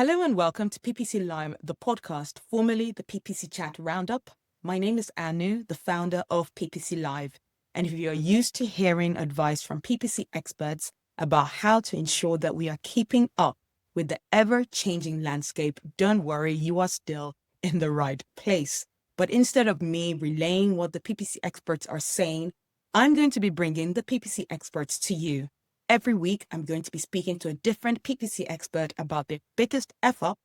Hello and welcome to PPC Live, the podcast, formerly the PPC Chat Roundup. My name is Anu, the founder of PPC Live. And if you are used to hearing advice from PPC experts about how to ensure that we are keeping up with the ever-changing landscape, don't worry, you are still in the right place. But instead of me relaying what the PPC experts are saying, I'm going to be bringing the PPC experts to you. Every week, I'm going to be speaking to a different PPC expert about their biggest F-up,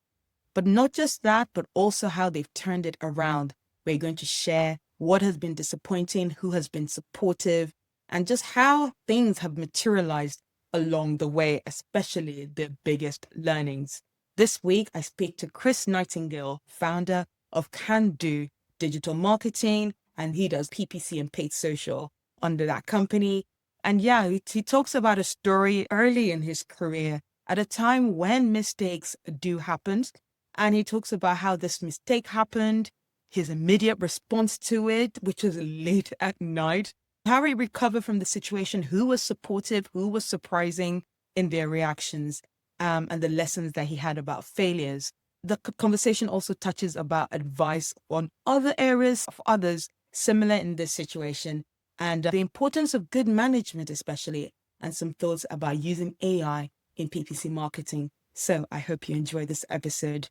but not just that, but also how they've turned it around. We're going to share what has been disappointing, who has been supportive, and just how things have materialized along the way, especially the biggest learnings. This week, I speak to Chris Nightingale, founder of Can Do Digital Marketing, and he does PPC and paid social under that company. And yeah, he talks about a story early in his career at a time when mistakes do happen. And he talks about how this mistake happened, his immediate response to it, which was late at night, how he recovered from the situation, who was supportive, who was surprising in their reactions, and the lessons that he had about failures. The conversation also touches about advice on other areas of others similar in this situation, and the importance of good management especially, and some thoughts about using AI in PPC marketing. So I hope you enjoy this episode.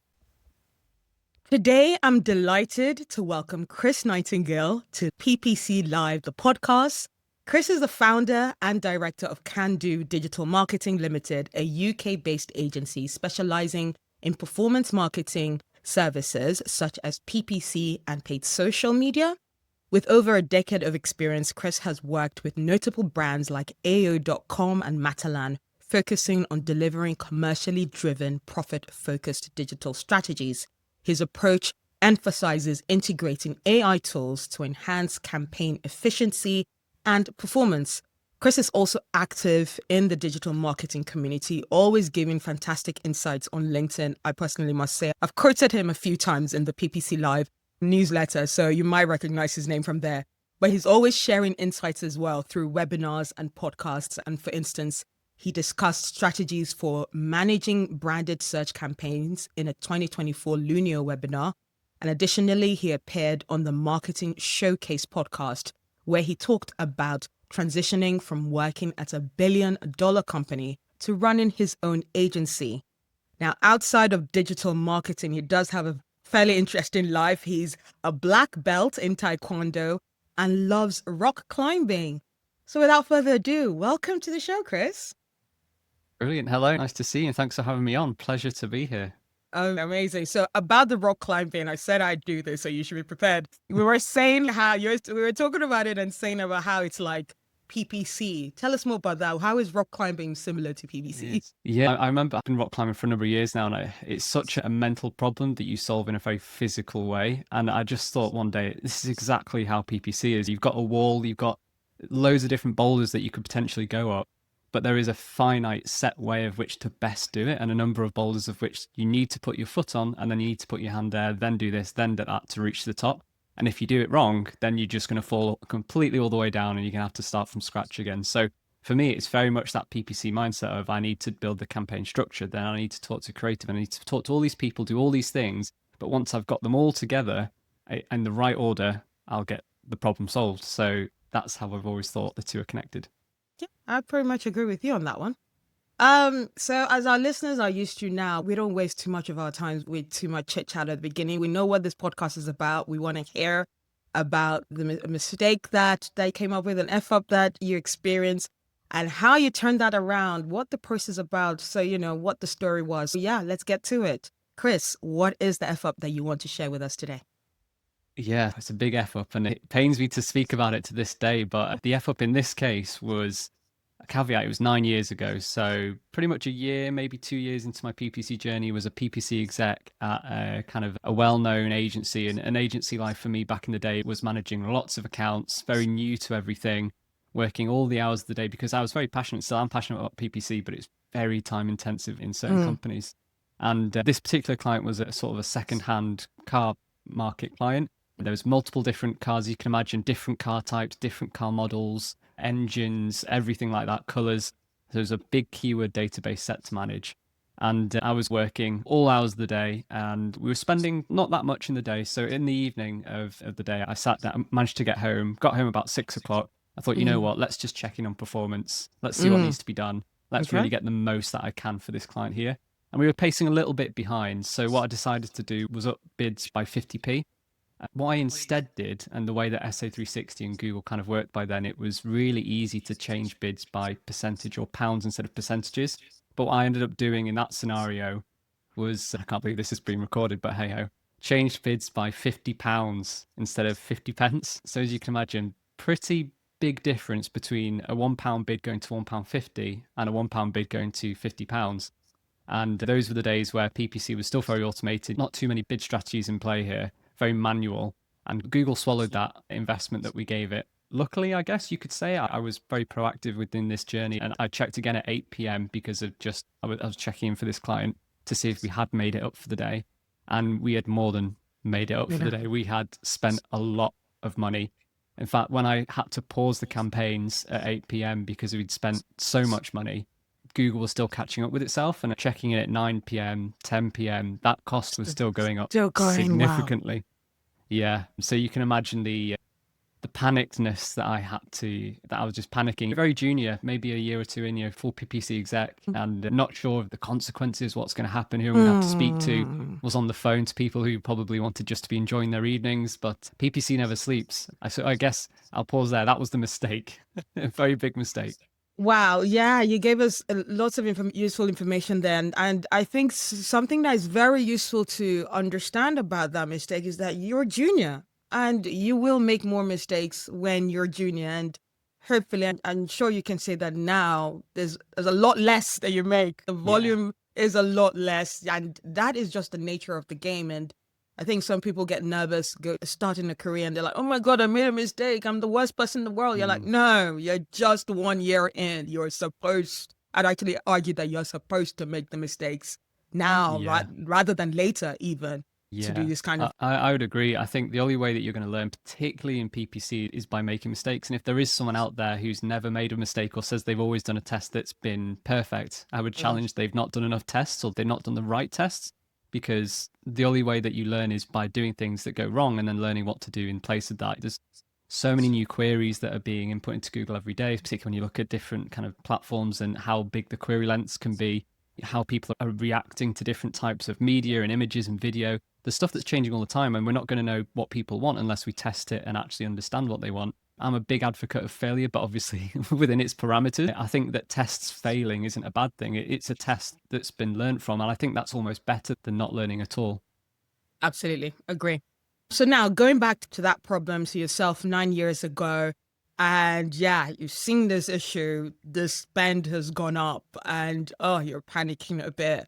Today, I'm delighted to welcome Chris Nightingale to PPC Live, the podcast. Chris is the founder and director of Can Do Digital Marketing Limited, a UK-based agency specializing in performance marketing services such as PPC and paid social media. With over a decade of experience, Chris has worked with notable brands like AO.com and Matalan, focusing on delivering commercially driven, profit-focused digital strategies. His approach emphasizes integrating AI tools to enhance campaign efficiency and performance. Chris is also active in the digital marketing community, always giving fantastic insights on LinkedIn. I personally must say, I've quoted him a few times in the PPC Live newsletter, so you might recognize his name from there. But he's always sharing insights as well through webinars and podcasts. And for instance, he discussed strategies for managing branded search campaigns in a 2024 Lunio webinar. And additionally, he appeared on the Marketing Showcase podcast, where he talked about transitioning from working at a billion-dollar company to running his own agency. Now, outside of digital marketing, he does have a fairly interesting life. He's a black belt in Taekwondo and loves rock climbing. So without further ado, welcome to the show, Chris. Brilliant. Hello. Nice to see you. Thanks for having me on. Pleasure to be here. Oh, amazing. So about the rock climbing, I said I'd do this, so you should be prepared. We were saying we were talking about it and saying about how it's like PPC. Tell us more about that. How is rock climbing similar to PPC? Yeah, I remember I've been rock climbing for a number of years now, and it's such a mental problem that you solve in a very physical way. And I just thought one day, this is exactly how PPC is. You've got a wall, you've got loads of different boulders that you could potentially go up, but there is a finite set way of which to best do it, and a number of boulders of which you need to put your foot on, and then you need to put your hand there, then do this, then do that to reach the top. And if you do it wrong, then you're just going to fall completely all the way down and you're going to have to start from scratch again. So for me, it's very much that PPC mindset of I need to build the campaign structure, then I need to talk to creative, I need to talk to all these people, do all these things. But once I've got them all together in the right order, I'll get the problem solved. So that's how I've always thought the two are connected. Yeah, I pretty much agree with you on that one. So as our listeners are used to now, we don't waste too much of our time with too much chit chat at the beginning. We know what this podcast is about. We want to hear about the mistake that they came up with, an F-up that you experienced, and how you turned that around, what the process is about. So, what the story was. So yeah, let's get to it. Chris, what is the F-up that you want to share with us today? Yeah, it's a big F-up, and it pains me to speak about it to this day, but the F-up in this case was a caveat. It was 9 years ago, so pretty much a year, maybe 2 years into my PPC journey, was a PPC exec at a kind of a well-known agency. And an agency life for me back in the day was managing lots of accounts, very new to everything, working all the hours of the day because I was very passionate. Still, I'm passionate about PPC, but it's very time intensive in certain companies. And this particular client was a sort of a second-hand car market client. There was multiple different cars you can imagine, different car types, different car models, engines, everything like that, colors. So there's a big keyword database set to manage. And I was working all hours of the day, and we were spending not that much in the day. So in the evening of the day, I sat down, managed to got home about 6 o'clock. I thought, you know Mm. what, let's just check in on performance. Let's see what Mm. needs to be done. Let's Okay. really get the most that I can for this client here. And we were pacing a little bit behind. So what I decided to do was up bids by 50p. What I instead did, and the way that SA360 and Google kind of worked by then, it was really easy to change bids by percentage or pounds instead of percentages. But what I ended up doing in that scenario was, I can't believe this is being recorded, but hey ho, changed bids by £50 instead of 50 pence. So as you can imagine, pretty big difference between a £1 bid going to £1.50 and a £1 bid going to £50. And those were the days where PPC was still very automated, not too many bid strategies in play here, very manual. And Google swallowed that investment that we gave it. Luckily, I guess you could say I was very proactive within this journey. And I checked again at 8 p.m. because of just, I was checking in for this client to see if we had made it up for the day. And we had more than made it up for the day. We had spent a lot of money. In fact, when I had to pause the campaigns at 8 p.m. because we'd spent so much money, Google was still catching up with itself, and checking in at 9 p.m., 10 p.m., that cost was still going up Still going, wow. significantly. Yeah. So you can imagine the panickedness that I was just panicking. Very junior, maybe a year or two in, full PPC exec, and not sure of the consequences, what's going to happen, who I'm going to have to speak to. Was on the phone to people who probably wanted just to be enjoying their evenings, but PPC never sleeps. So I guess I'll pause there. That was the mistake. A very big mistake. Wow. Yeah, you gave us lots of useful information then. And I think something that is very useful to understand about that mistake is that you're junior and you will make more mistakes when you're junior. And hopefully, I'm sure you can say that now there's a lot less that you make. The volume is a lot less. And that is just the nature of the game. And I think some people get nervous starting a career and they're like, oh my God, I made a mistake. I'm the worst person in the world. You're like, no, you're just 1 year in. I'd actually argue that you're supposed to make the mistakes now, rather than later even, to do this kind of. I would agree. I think the only way that you're going to learn, particularly in PPC, is by making mistakes. And if there is someone out there who's never made a mistake or says they've always done a test that's been perfect, I would challenge they've not done enough tests or they've not done the right tests. Because the only way that you learn is by doing things that go wrong and then learning what to do in place of that. There's so many new queries that are being input into Google every day, particularly when you look at different kind of platforms and how big the query lengths can be, how people are reacting to different types of media and images and video. There's stuff that's changing all the time, and we're not going to know what people want unless we test it and actually understand what they want. I'm a big advocate of failure, but obviously within its parameters. I think that tests failing isn't a bad thing. It's a test that's been learned from, and I think that's almost better than not learning at all. Absolutely. Agree. So now going back to that problem to yourself 9 years ago, and you've seen this issue, the spend has gone up and you're panicking a bit.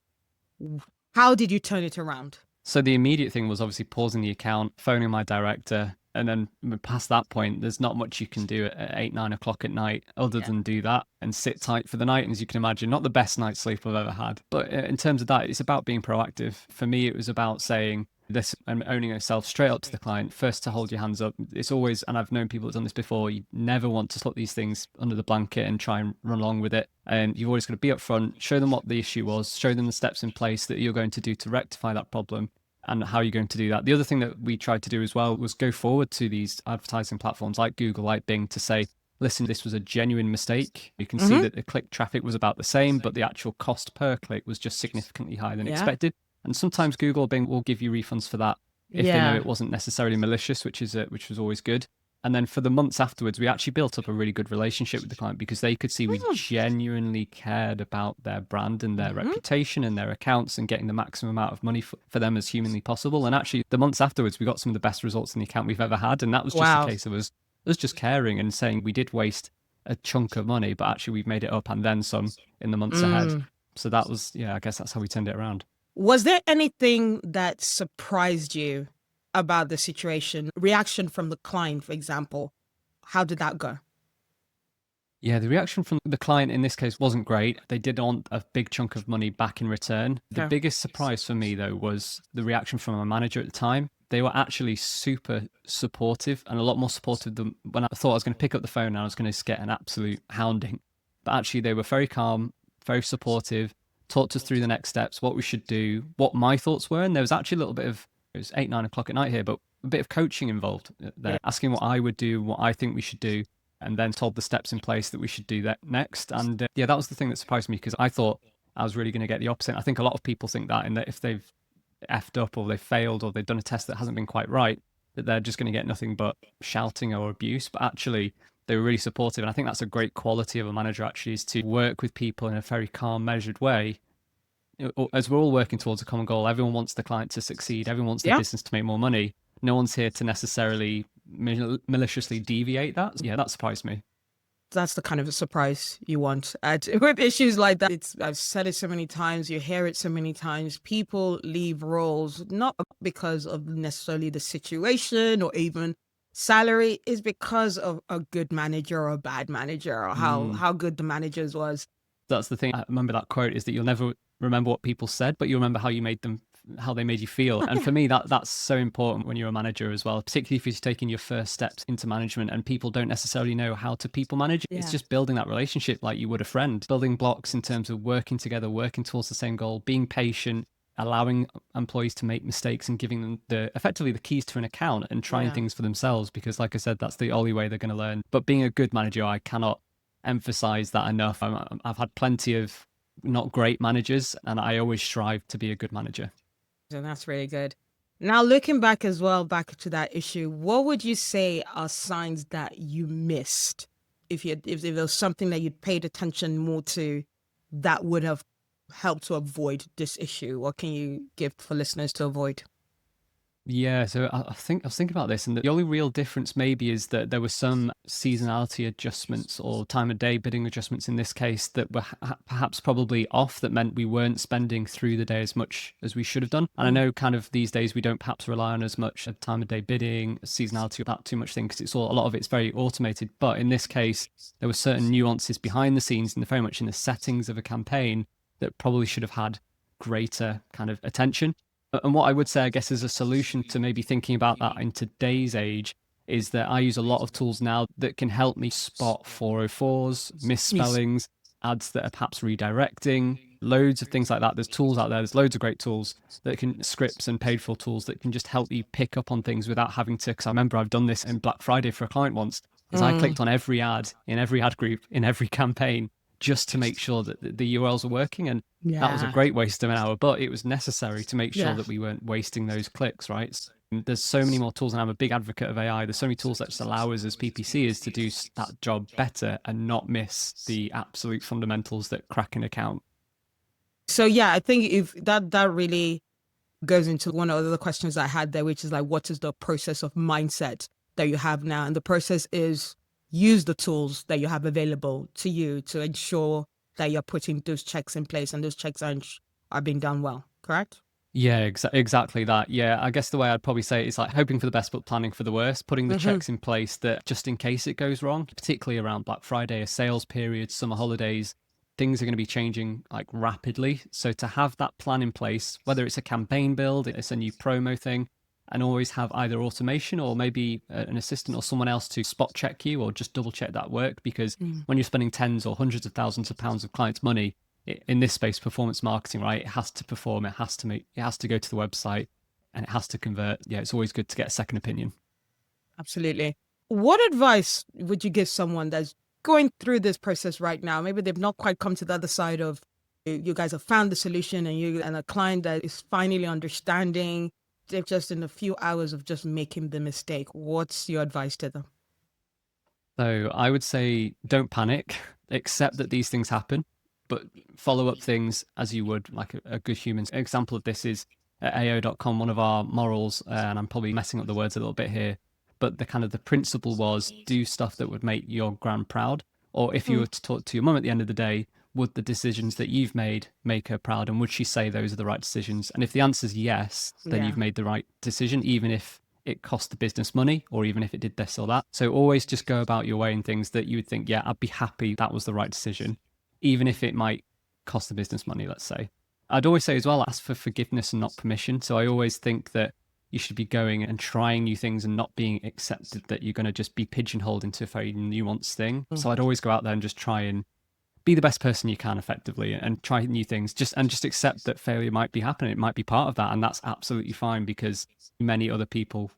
How did you turn it around? So the immediate thing was obviously pausing the account, phoning my director, and then past that point, there's not much you can do at 8, 9 o'clock at night other than do that and sit tight for the night. And as you can imagine, not the best night's sleep I've ever had. But in terms of that, it's about being proactive. For me, it was about saying this and owning yourself straight up to the client. First, to hold your hands up. It's always, and I've known people who've done this before, you never want to put these things under the blanket and try and run along with it. And you've always got to be upfront, show them what the issue was, show them the steps in place that you're going to do to rectify that problem, and how you're going to do that. The other thing that we tried to do as well was go forward to these advertising platforms like Google, like Bing, to say, listen, this was a genuine mistake. You can see that the click traffic was about the same, but the actual cost per click was just significantly higher than expected. And sometimes Google or Bing will give you refunds for that if they know it wasn't necessarily malicious, which was always good. And then for the months afterwards, we actually built up a really good relationship with the client because they could see we genuinely cared about their brand and their reputation and their accounts and getting the maximum amount of money for them as humanly possible. And actually, the months afterwards, we got some of the best results in the account we've ever had. And that was just a case of us just caring and saying we did waste a chunk of money, but actually we've made it up and then some in the months ahead. So that was, I guess that's how we turned it around. Was there anything that surprised you about the situation? Reaction from the client, for example. How did that go? Yeah, the reaction from the client in this case wasn't great. They did want a big chunk of money back in return. The biggest surprise for me, though, was the reaction from my manager at the time. They were actually super supportive and a lot more supportive than when I thought I was going to pick up the phone and I was going to get an absolute hounding. But actually, they were very calm, very supportive. talked us through the next steps, what we should do, what my thoughts were. And there was actually a little bit of, it was 8, 9 o'clock at night here, but a bit of coaching involved there, asking what I would do, what I think we should do, and then told the steps in place that we should do that next. And yeah, that was the thing that surprised me, because I thought I was really going to get the opposite. I think a lot of people think that, in that if they've effed up or they've failed or they've done a test that hasn't been quite right, that they're just going to get nothing but shouting or abuse. But actually, they were really supportive. And I think that's a great quality of a manager, actually, is to work with people in a very calm, measured way. As we're all working towards a common goal, everyone wants the client to succeed. Everyone wants the business to make more money. No one's here to necessarily maliciously deviate that. Yeah, that surprised me. That's the kind of a surprise you want. With issues like that, I've said it so many times, you hear it so many times, people leave roles not because of necessarily the situation or even salary, is because of a good manager or a bad manager, or how good the managers was. That's the thing. I remember that quote, is that you'll never remember what people said, but you remember how you made them, how they made you feel. And for me, that's so important when you're a manager as well, particularly if you're taking your first steps into management and people don't necessarily know how to people manage. It's just building that relationship like you would a friend, building blocks in terms of working together, working towards the same goal, being patient, allowing employees to make mistakes and giving them effectively the keys to an account and trying things for themselves, because like I said, that's the only way they're going to learn. But being a good manager, I cannot emphasize that enough. I've had plenty of not great managers, and I always strive to be a good manager. And that's really good. Now, looking back as well, back to that issue, what would you say are signs that you missed? If there was something that you'd paid attention more to that would have helped to avoid this issue, what can you give for listeners to avoid? Yeah, so I was thinking about this, and the only real difference maybe is that there were some seasonality adjustments or time of day bidding adjustments in this case that were perhaps probably off, that meant we weren't spending through the day as much as we should have done. And I know kind of these days we don't perhaps rely on as much of time of day bidding, seasonality, that too much thing, because a lot of it's very automated. But in this case, there were certain nuances behind the scenes and very much in the settings of a campaign that probably should have had greater kind of attention. And what I would say, I guess, is a solution to maybe thinking about that in today's age, is that I use a lot of tools now that can help me spot 404s, misspellings, ads that are perhaps redirecting, loads of things like that. There's tools out there. There's loads of great tools that can, scripts and paid for tools that can just help you pick up on things without having to, because I remember I've done this in Black Friday for a client once, is I clicked on every ad in every ad group, in every campaign, just to make sure that the URLs are working. And that was a great waste of an hour, but it was necessary to make sure that we weren't wasting those clicks, right? So there's so many more tools, and I'm a big advocate of AI. There's so many tools that just allow us as PPCers to do that job better and not miss the absolute fundamentals that crack an account. So yeah, I think if that really goes into one of the questions I had there, which is like, what is the process of mindset that you have now? And the process is use the tools that you have available to you to ensure that you're putting those checks in place and those checks are being done well, correct? Yeah, exactly that. Yeah, I guess the way I'd probably say it is like hoping for the best but planning for the worst, putting the checks in place that just in case it goes wrong, particularly around Black Friday, a sales period, summer holidays, things are going to be changing like rapidly. So to have that plan in place, whether it's a campaign build, it's a new promo thing, and always have either automation or maybe an assistant or someone else to spot check you or just double check that work. Because when you're spending tens or hundreds of thousands of pounds of clients' money in this space, performance marketing, right? It has to perform, it has to go to the website, and it has to convert. Yeah, it's always good to get a second opinion. Absolutely. What advice would you give someone that's going through this process right now? Maybe they've not quite come to the other side of, you guys have found the solution and a client that is finally understanding. They're just in a few hours of just making the mistake. What's your advice to them? So I would say don't panic, accept that these things happen, but follow up things as you would like a good human. An example of this is at AO.com, one of our morals, and I'm probably messing up the words a little bit here, but the principle was do stuff that would make your gran proud. Or if you were to talk to your mum at the end of the day, would the decisions that you've made make her proud? And would she say those are the right decisions? And if the answer is yes, then you've made the right decision, even if it cost the business money or even if it did this or that. So always just go about your way in things that you would think, yeah, I'd be happy that was the right decision, even if it might cost the business money, let's say. I'd always say as well, ask for forgiveness and not permission. So I always think that you should be going and trying new things and not being accepted that you're going to just be pigeonholed into a very nuanced thing. So I'd always go out there and just try and be the best person you can effectively and try new things. Just accept that failure might be happening. It might be part of that, and that's absolutely fine, because many other people,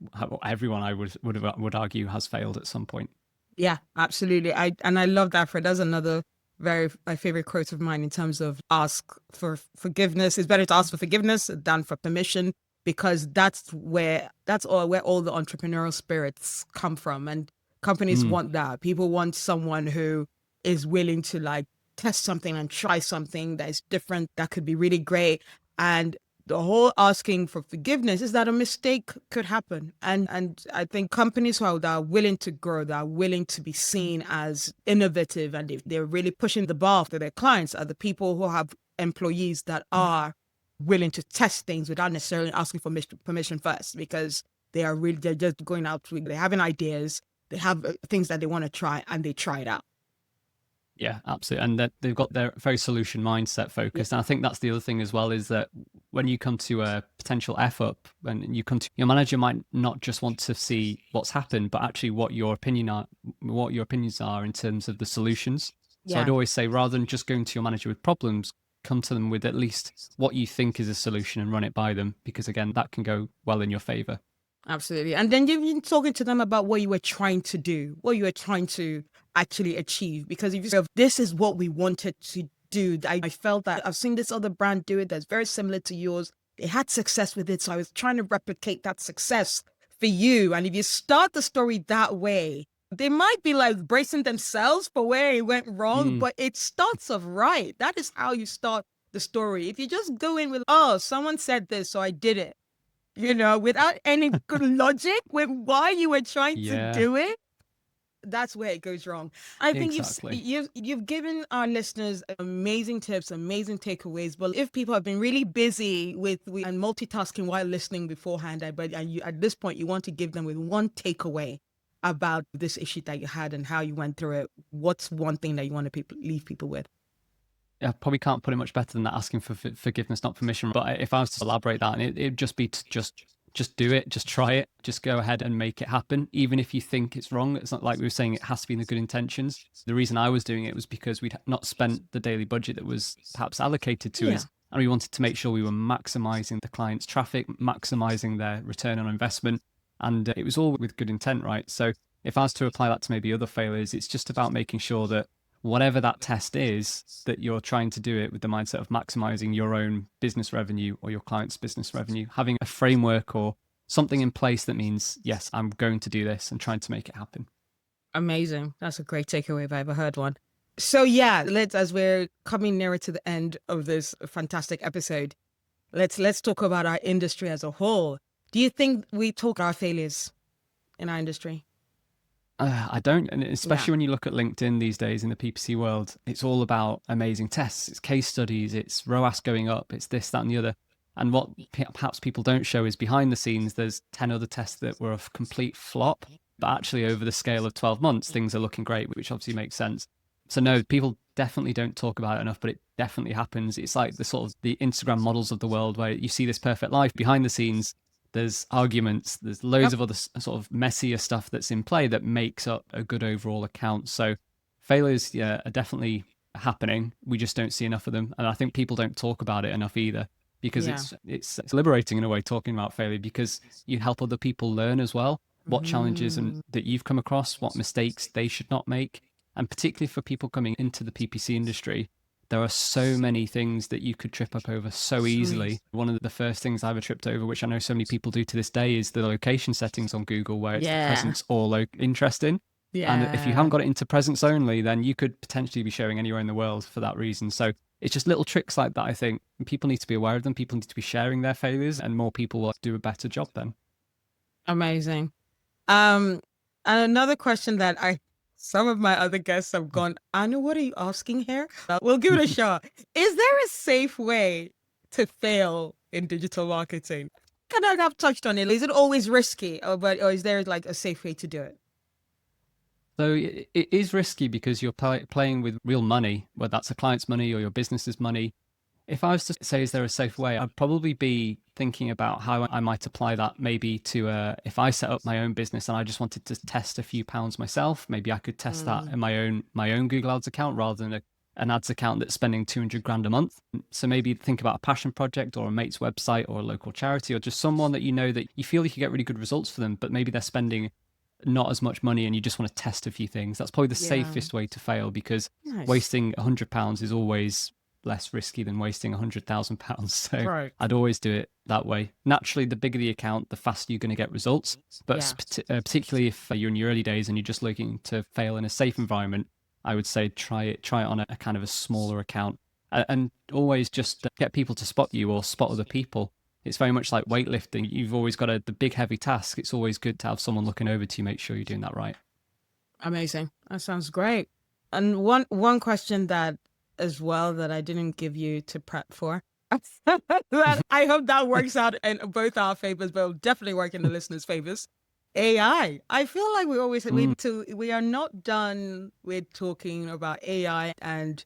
everyone I would argue, has failed at some point. Yeah, absolutely. I love that, Fred. That's another my favorite quote of mine in terms of ask for forgiveness. It's better to ask for forgiveness than for permission, because that's where all the entrepreneurial spirits come from. And companies want that. People want someone who is willing to like test something and try something that is different, that could be really great. And the whole asking for forgiveness is that a mistake could happen. And I think companies that are willing to grow, that are willing to be seen as innovative, and they're really pushing the bar for their clients, are the people who have employees that are willing to test things without necessarily asking for permission first, because they're just going out, they're having ideas, they have things that they want to try, and they try it out. Yeah, absolutely. And that they've got their very solution mindset focused. And I think that's the other thing as well, is that when you come to a potential F up, and you come to your manager, might not just want to see what's happened, but actually what your opinions are in terms of the solutions. So I'd always say, rather than just going to your manager with problems, come to them with at least what you think is a solution and run it by them, because again, that can go well in your favor. Absolutely. And then you've been talking to them about what you were trying to do, what you were trying to actually achieve. Because if you say, this is what we wanted to do, I felt that I've seen this other brand do it that's very similar to yours. They had success with it. So I was trying to replicate that success for you. And if you start the story that way, they might be like bracing themselves for where it went wrong, but it starts off right. That is how you start the story. If you just go in with, oh, someone said this, so I did it, without any good logic with why you were trying to do it, that's where it goes wrong. I think you've given our listeners amazing tips, amazing takeaways. But if people have been really busy with and multitasking while listening beforehand, at this point you want to give them with one takeaway about this issue that you had and how you went through it, what's one thing that you want to leave people with? I probably can't put it much better than that, asking for forgiveness, not permission. But if I was to elaborate that, and it'd just be to just do it, just try it, just go ahead and make it happen. Even if you think it's wrong, it's not like we were saying it has to be in the good intentions. The reason I was doing it was because we'd not spent the daily budget that was perhaps allocated to us. And we wanted to make sure we were maximizing the client's traffic, maximizing their return on investment. And it was all with good intent, right? So if I was to apply that to maybe other failures, it's just about making sure that whatever that test is, that you're trying to do it with the mindset of maximizing your own business revenue or your client's business revenue, having a framework or something in place that means, yes, I'm going to do this, and trying to make it happen. Amazing. That's a great takeaway if I ever heard one. So yeah, as we're coming nearer to the end of this fantastic episode, let's talk about our industry as a whole. Do you think we talk our failures in our industry? I don't, and especially when you look at LinkedIn these days in the PPC world, it's all about amazing tests, it's case studies, it's ROAS going up, it's this, that, and the other. And what perhaps people don't show is behind the scenes, there's 10 other tests that were a complete flop, but actually over the scale of 12 months, things are looking great, which obviously makes sense. So no, people definitely don't talk about it enough, but it definitely happens. It's like the sort of the Instagram models of the world where you see this perfect life. Behind the scenes, there's arguments, there's loads of other sort of messier stuff that's in play that makes up a good overall account. So failures, are definitely happening. We just don't see enough of them. And I think people don't talk about it enough either, because it's liberating in a way, talking about failure, because you help other people learn as well, what challenges that you've come across, what mistakes they should not make. And particularly for people coming into the PPC industry, there are so many things that you could trip up over so easily. One of the first things I ever tripped over, which I know so many people do to this day, is the location settings on Google, where it's the presence or interesting. And if you haven't got it into presence only, then you could potentially be showing anywhere in the world for that reason. So it's just little tricks like that, I think. And people need to be aware of them. People need to be sharing their failures, and more people will do a better job then. Amazing. And another question that some of my other guests have gone, Anu, what are you asking here? We'll give it a shot. Is there a safe way to fail in digital marketing? Kind of have touched on it. Is it always risky, or is there like a safe way to do it? So it is risky because you're playing with real money, whether that's a client's money or your business's money. If I was to say, is there a safe way? I'd probably be thinking about how I might apply that maybe to if I set up my own business and I just wanted to test a few pounds myself, maybe I could test that in my own Google Ads account rather than an ads account that's spending 200 grand a month. So maybe think about a passion project or a mate's website or a local charity or just someone that you know that you feel you can get really good results for them, but maybe they're spending not as much money and you just want to test a few things. That's probably the safest way to fail, because wasting £100 is always less risky than wasting £100,000. So I'd always do it that way. Naturally, the bigger the account, the faster you're going to get results. But particularly if you're in your early days and you're just looking to fail in a safe environment, I would say try it on a kind of a smaller account, and always just get people to spot you or spot other people. It's very much like weightlifting. You've always got the big heavy task. It's always good to have someone looking over to you, make sure you're doing that right. Amazing. That sounds great. And one question that as well that I didn't give you to prep for. I hope that works out in both our favors, but it'll definitely work in the listeners' favors. AI. I feel like we are not done with talking about AI, and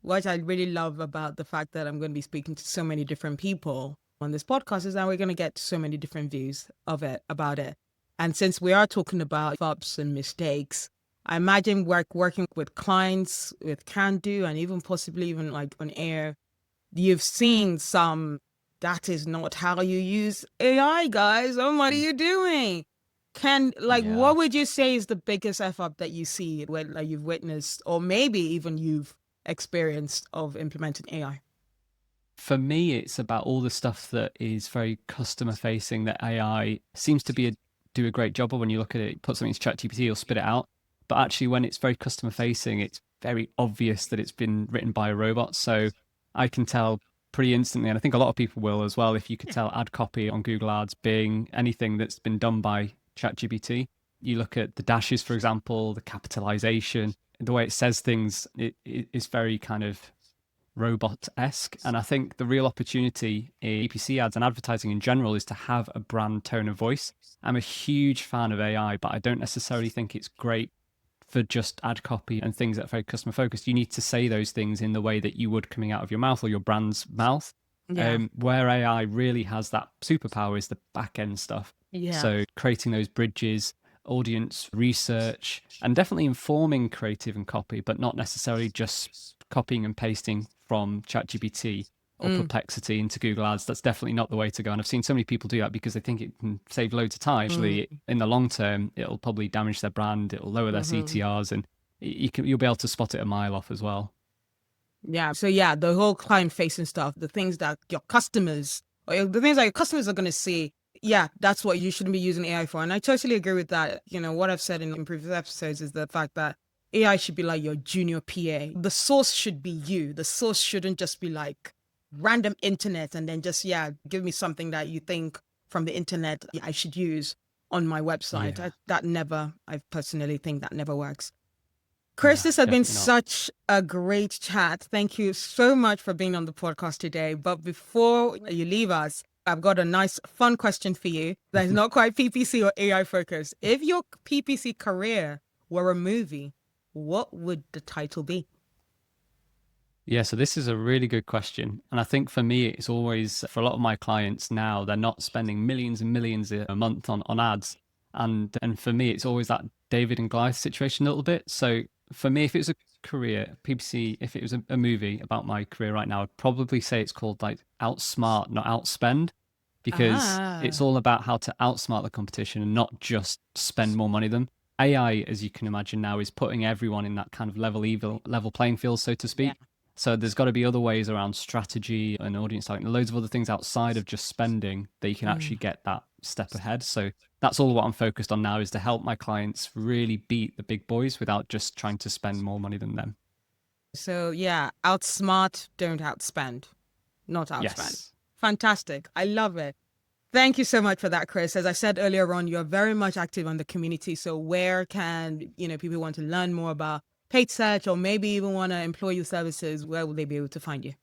what I really love about the fact that I'm going to be speaking to so many different people on this podcast is that we're going to get so many different views about it. And since we are talking about ups and mistakes, I imagine working with clients with Can Do and even possibly even like on air, you've seen some, that is not how you use AI, guys. Oh, what are you doing? What would you say is the biggest F up that you see when you've witnessed or maybe even you've experienced of implementing AI? For me, it's about all the stuff that is very customer facing that AI seems to do a great job of. When you look at it, put something into ChatGPT, you'll spit it out. But actually, when it's very customer facing, it's very obvious that it's been written by a robot. So I can tell pretty instantly, and I think a lot of people will as well, if you could tell ad copy on Google Ads, Bing, anything that's been done by ChatGPT. You look at the dashes, for example, the capitalization, the way it says things, it is very kind of robot-esque. And I think the real opportunity in PPC ads and advertising in general is to have a brand tone of voice. I'm a huge fan of AI, but I don't necessarily think it's great for just ad copy and things that are very customer focused. You need to say those things in the way that you would coming out of your mouth or your brand's mouth. Where AI really has that superpower is the back end stuff. So creating those bridges, audience research, and definitely informing creative and copy, but not necessarily just copying and pasting from ChatGPT or Perplexity into Google Ads. That's definitely not the way to go. And I've seen so many people do that because they think it can save loads of time. Actually, in the long term, it'll probably damage their brand. It'll lower their CTRs, and you'll be able to spot it a mile off as well. Yeah. So the whole client facing stuff, the things that your customers, or the things that your customers are going to see, that's what you shouldn't be using AI for. And I totally agree with that. You know, what I've said in previous episodes is the fact that AI should be like your junior PA. The source should be you. The source shouldn't just be like random internet and then just, give me something that you think from the internet I should use on my website. I personally think that never works. Chris, this has been such a great chat. Thank you so much for being on the podcast today. But before you leave us, I've got a nice, fun question for you that's not quite PPC or AI focused. If your PPC career were a movie, what would the title be? Yeah, so this is a really good question. And I think for me, it's always, for a lot of my clients now, they're not spending millions and millions a month on ads. And for me, it's always that David and Goliath situation a little bit. So for me, if it was a career, PPC, if it was a movie about my career right now, I'd probably say it's called like Outsmart, not Outspend, because it's all about how to outsmart the competition and not just spend more money than them. AI, as you can imagine now, is putting everyone in that kind of level playing field, so to speak. So there's got to be other ways around strategy and audience targeting, loads of other things outside of just spending that you can actually get that step ahead. So that's all what I'm focused on now, is to help my clients really beat the big boys without just trying to spend more money than them. So outsmart, don't outspend, not outspend. Yes. Fantastic. I love it. Thank you so much for that, Chris. As I said earlier on, you're very much active on the community. So where can, people want to learn more about paid search or maybe even want to employ your services? Where will they be able to find you?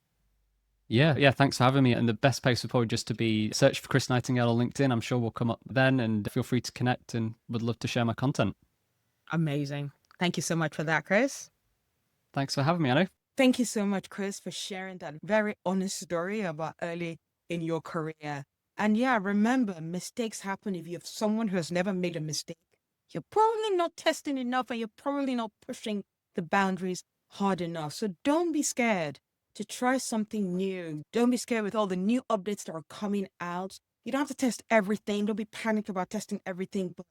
Yeah. Thanks for having me. And the best place would probably just to be search for Chris Nightingale on LinkedIn. I'm sure we'll come up then, and feel free to connect and would love to share my content. Amazing. Thank you so much for that, Chris. Thanks for having me, Anu. Thank you so much, Chris, for sharing that very honest story about early in your career. And remember, mistakes happen. If you have someone who has never made a mistake, you're probably not testing enough and you're probably not pushing the boundaries hard enough. So don't be scared to try something new. Don't be scared with all the new updates that are coming out. You don't have to test everything. Don't be panicked about testing everything. But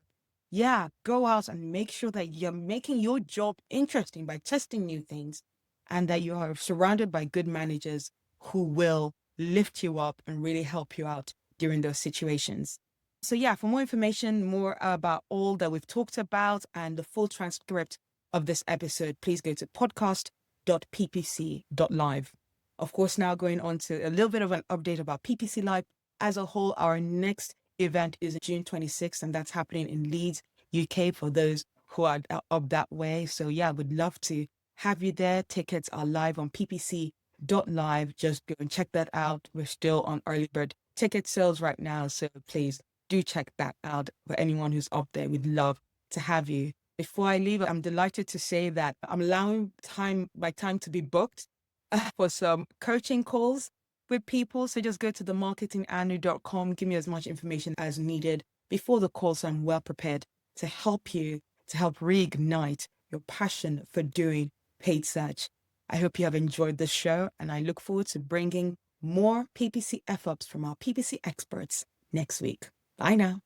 yeah, go out and make sure that you're making your job interesting by testing new things and that you are surrounded by good managers who will lift you up and really help you out during those situations. So yeah, for more information, more about all that we've talked about and the full transcript of this episode, please go to podcast.ppc.live. Of course, now going on to a little bit of an update about PPC Live as a whole. Our next event is June 26th, and that's happening in Leeds, UK, for those who are up that way. So yeah, would love to have you there. Tickets are live on ppc.live. Just go and check that out. We're still on early bird ticket sales right now, so please do check that out. For anyone who's up there, we'd love to have you. Before I leave, I'm delighted to say that I'm allowing my time to be booked for some coaching calls with people. So just go to themarketinganu.com, give me as much information as needed before the call, so I'm well prepared to help you, to help reignite your passion for doing paid search. I hope you have enjoyed this show, and I look forward to bringing more PPC F-ups from our PPC experts next week. Bye now.